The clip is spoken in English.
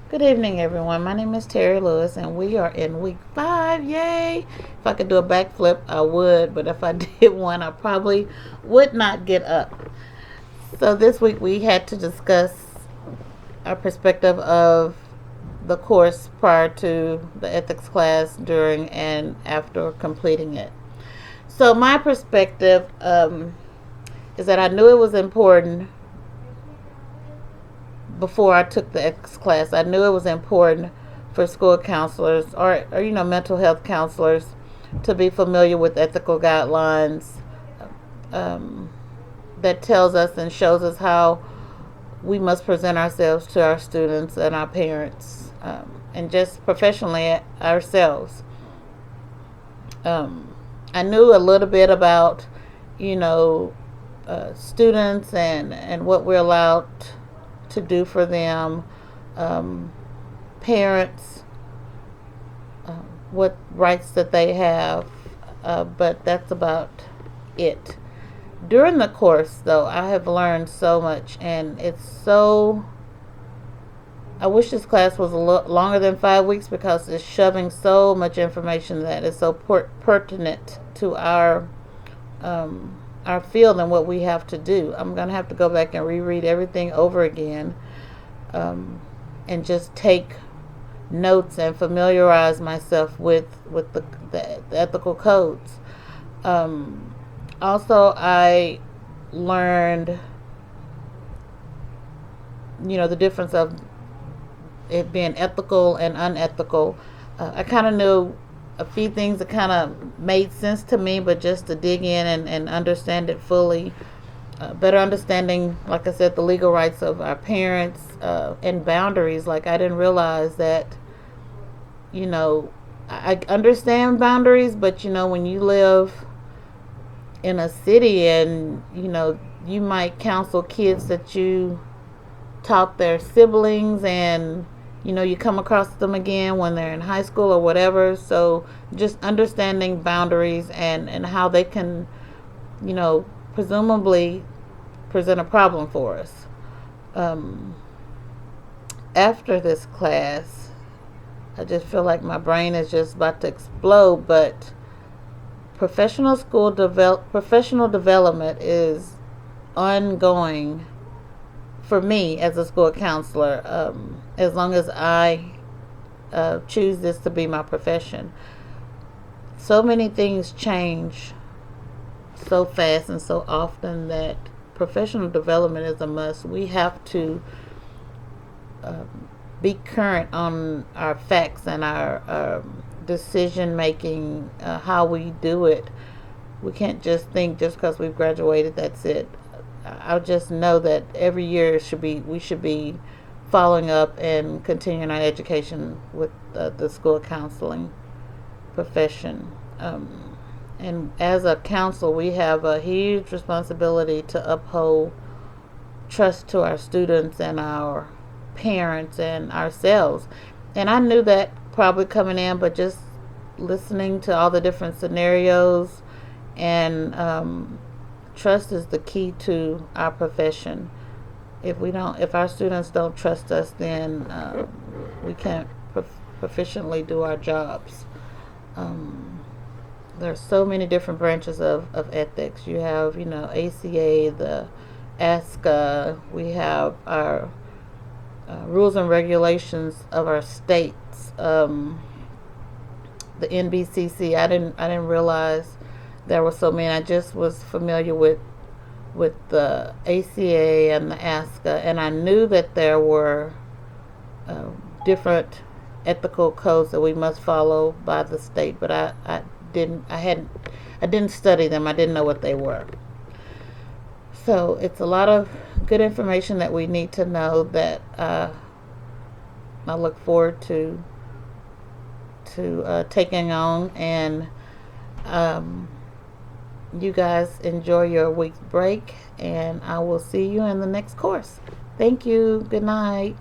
Good evening, everyone. My name is Terry Lewis, and we are in week 5. Yay! If I could do a backflip, I would, but if I did one, I probably would not get up. So, this week we had to discuss our perspective of the course prior to the ethics class, during, and after completing it. So, my perspective is that I knew it was important before I took the ethics class. I knew it was important for school counselors or mental health counselors to be familiar with ethical guidelines um, that tells us and shows us how we must present ourselves to our students and our parents, and just professionally ourselves. I knew a little bit about, you know, students and what we're allowed to do for them, um, parents, what rights that they have, but that's about it. During the course, though, I have learned so much, and it's so. I wish this class was a lot longer than 5 weeks because it's shoving so much information that is so pertinent to our field and what we have to do. I'm gonna have to go back and reread everything over again, um, and just take notes and familiarize myself with the ethical codes. Um, Also, I learned, the difference of it being ethical and unethical. I kind of knew a few things that kind of made sense to me, but just to dig in and understand it fully, better understanding, like I said, the legal rights of our parents, and boundaries. Like, I didn't realize that, you know, I understand boundaries, but when you live in a city and, you might counsel kids that you taught their siblings, and you come across them again when they're in high school or whatever. So just understanding boundaries and how they can, presumably present a problem for us. um, After this class, I just feel like my brain is just about to explode. But professional development is ongoing for me as a school counselor, as long as I choose this to be my profession. So many things change so fast and so often that professional development is a must. We have to be current on our facts and our decision making, how we do it. We can't just think just because we've graduated, that's it. I just know that every year we should be following up and continuing our education with the school counseling profession. And as a counsel, we have a huge responsibility to uphold trust to our students and our parents and ourselves. And I knew that probably coming in, but just listening to all the different scenarios, and trust is the key to our profession. If our students don't trust us, then we can't proficiently do our jobs. Um, there's so many different branches of ethics. You have, ACA, the ASCA. We have our rules and regulations of our states. The NBCC. I didn't realize there were so many. I just was familiar with the ACA and the ASCA, and I knew that there were different ethical codes that we must follow by the state, but I didn't study them. I didn't know what they were. So it's a lot of good information that we need to know, that I look forward to taking on. And um, you guys enjoy your week's break, and I will see you in the next course. Thank you. Good night.